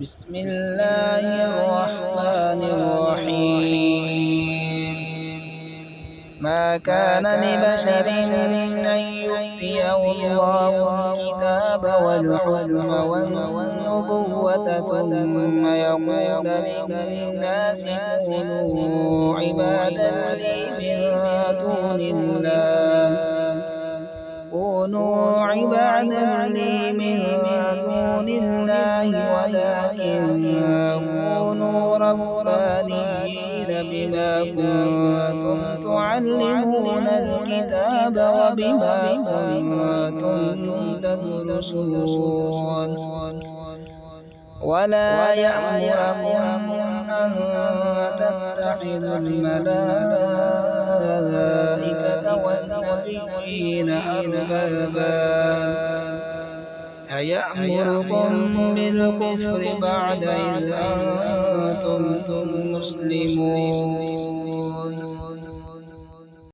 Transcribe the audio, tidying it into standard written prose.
بسم الله الرحمن الرحيم. ما كان لبشر أن يؤتيه الله الكتاب والحكم والنبوة ثم يقول للناس كونوا عبادا لي من دون الله ولكن كونوا ربانيين بما كنتم تعلمون الكتاب وبما كنتم تدرسون ولا يأمركم أن تتخذوا الملائكة والنبيين أربابا أيأمركم بالكفر بعد إذ أنتم مسلمون